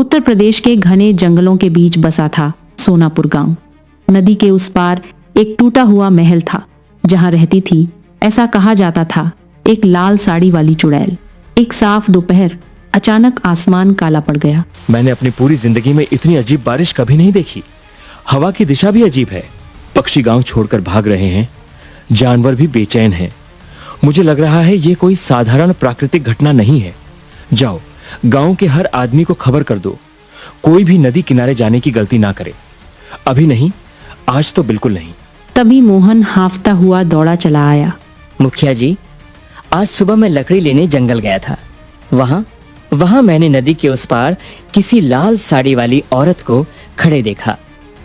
उत्तर प्रदेश के घने जंगलों के बीच बसा था सोनापुर गांव। नदी के उस पार एक टूटा हुआ महल था जहां रहती थी, ऐसा कहा जाता था, एक लाल साड़ी वाली चुड़ैल। एक साफ दोपहर अचानक आसमान काला पड़ गया। मैंने अपनी पूरी जिंदगी में इतनी अजीब बारिश कभी नहीं देखी। हवा की दिशा भी अजीब है। पक्षी गांव छोड़कर भाग रहे हैं, जानवर भी बेचैन हैं। मुझे लग रहा है ये कोई साधारण प्राकृतिक घटना नहीं है। जाओ, गांव के हर आदमी को खबर कर दो, कोई भी नदी किनारे जाने की गलती ना करे। अभी नहीं, आज तो बिल्कुल नहीं। तभी मोहन हांफता हुआ दौड़ा चला आया। मुखिया जी, आज सुबह मैं लकड़ी लेने जंगल गया था। वहां मैंने नदी के उस पार किसी लाल साड़ी वाली औरत को खड़े देखा।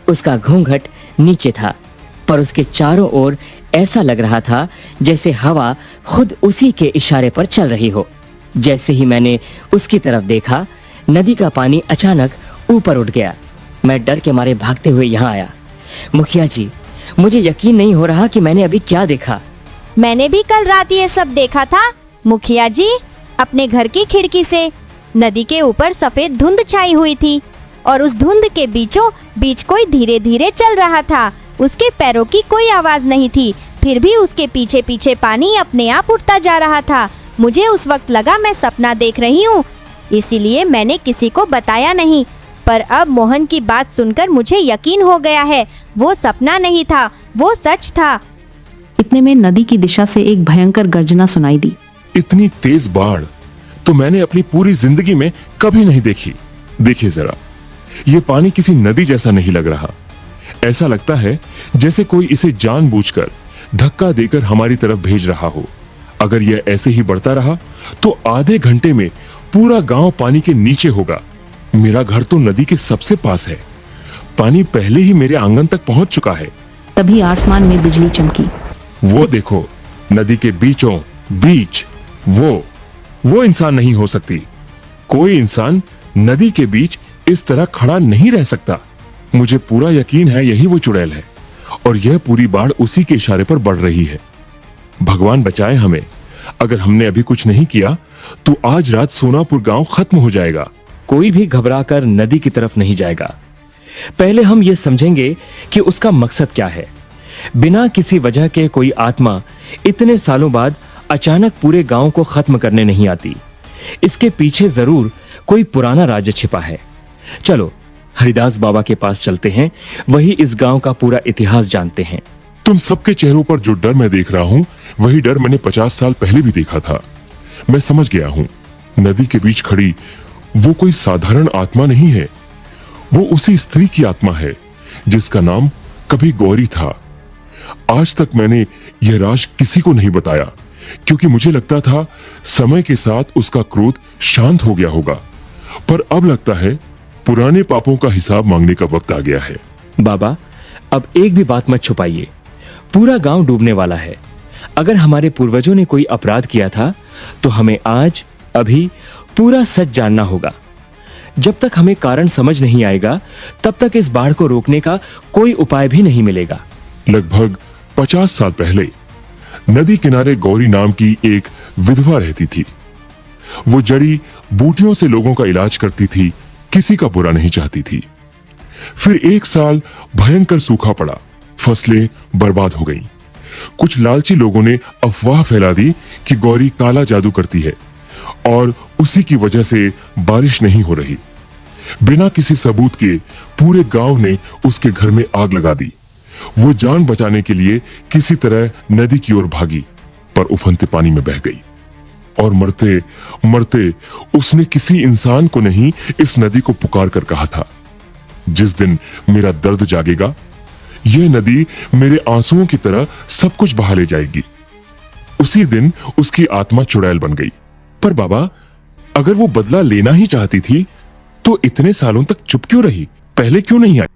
उसका घूंघट नीचे था, पर उसके चारों ओर ऐसा लग रहा था जैसे हवा खुद उसी के इशारे पर चल रही हो। जैसे ही मैंने उसकी तरफ देखा, नदी का पानी अचानक ऊपर उठ गया। मैं डर के मारे भागते हुए यहाँ आया। मुखिया जी, मुझे यकीन नहीं हो रहा कि मैंने अभी क्या देखा। मैंने भी कल रात ये सब देखा था मुखिया जी। अपने घर की खिड़की से नदी के ऊपर सफेद धुंध छाई हुई थी और उस धुंध के बीचों बीच कोई धीरे धीरे चल रहा था। उसके पैरों की कोई आवाज नहीं थी, फिर भी उसके पीछे पीछे पानी अपने आप उठता जा रहा था। मुझे उस वक्त लगा मैं सपना देख रही हूँ, इसीलिए मैंने किसी को बताया नहीं। पर अब मोहन की बात सुनकर मुझे यकीन हो गया है, वो सपना नहीं था, वो सच था। इतने में नदी की दिशा से एक भयंकर गर्जना सुनाई दी। इतनी तेज बाढ़ तो मैंने अपनी पूरी जिंदगी में कभी नहीं देखी। देखिए जरा, ये पानी किसी नदी जैसा नहीं लग रहा। ऐसा लगता है जैसे कोई इसे जानबूझकर धक्का देकर हमारी तरफ भेज रहा हो। अगर यह ऐसे ही बढ़ता रहा तो आधे घंटे में पूरा गांव पानी के नीचे होगा। मेरा घर तो नदी के सबसे पास है, पानी पहले ही मेरे आंगन तक पहुंच चुका है। तभी आसमान में बिजली चमकी। वो देखो, नदी के बीचों बीच वो इंसान नहीं हो सकती। कोई इंसान नदी के बीच इस तरह खड़ा नहीं रह सकता। मुझे पूरा यकीन है यही वो चुड़ैल है और यह पूरी बाढ़ उसी के इशारे पर बढ़ रही है। भगवान बचाए हमें। अगर हमने अभी कुछ नहीं किया तो आज रात सोनापुर गांव खत्म हो जाएगा। कोई भी घबराकर नदी की तरफ नहीं जाएगा। पहले हम ये समझेंगे कि उसका मकसद क्या है। बिना किसी वजह के कोई आत्मा इतने सालों बाद अचानक पूरे गांव को खत्म करने नहीं आती। इसके पीछे जरूर कोई पुराना राज छिपा है। चलो हरिदास बाबा के पास चलते हैं, वही इस गांव का पूरा इतिहास जानते हैं। तुम सबके चेहरों पर जो डर मैं देख रहा हूँ, वही डर मैंने 50 साल पहले भी देखा था। मैं समझ गया हूँ, नदी के बीच खड़ी वो कोई साधारण आत्मा नहीं है। वो उसी स्त्री की आत्मा है जिसका नाम कभी गौरी था। आज तक मैंने यह राज किसी को नहीं बताया, क्योंकि मुझे लगता था समय के साथ उसका क्रोध शांत हो गया होगा। पर अब लगता है पुराने पापों का हिसाब मांगने का वक्त आ गया है। बाबा, अब एक भी बात मत छुपाइए। पूरा गांव डूबने वाला है। अगर हमारे पूर्वजों ने कोई अपराध किया था तो हमें आज अभी पूरा सच जानना होगा। जब तक हमें कारण समझ नहीं आएगा तब तक इस बाढ़ को रोकने का कोई उपाय भी नहीं मिलेगा। लगभग 50 साल पहले नदी किनारे गौरी नाम की एक विधवा रहती थी। वो जड़ी बूटियों से लोगों का इलाज करती थी, किसी का बुरा नहीं चाहती थी। फिर एक साल भयंकर सूखा पड़ा, फसलें बर्बाद हो गईं। कुछ लालची लोगों ने अफवाह फैला दी कि गौरी काला जादू करती है और उसी की वजह से बारिश नहीं हो रही। बिना किसी सबूत के पूरे गांव ने उसके घर में आग लगा दी। वो जान बचाने के लिए किसी तरह नदी की ओर भागी, पर उफनते पानी में बह गई और मरते मरते उसने किसी इंसान को नहीं, इस नदी को पुकार कर कहा था, जिस दिन मेरा दर्द जागेगा, यह नदी मेरे आंसुओं की तरह सब कुछ बहा ले जाएगी। उसी दिन उसकी आत्मा चुड़ैल बन गई। पर बाबा, अगर वो बदला लेना ही चाहती थी तो इतने सालों तक चुप क्यों रही? पहले क्यों नहीं आई?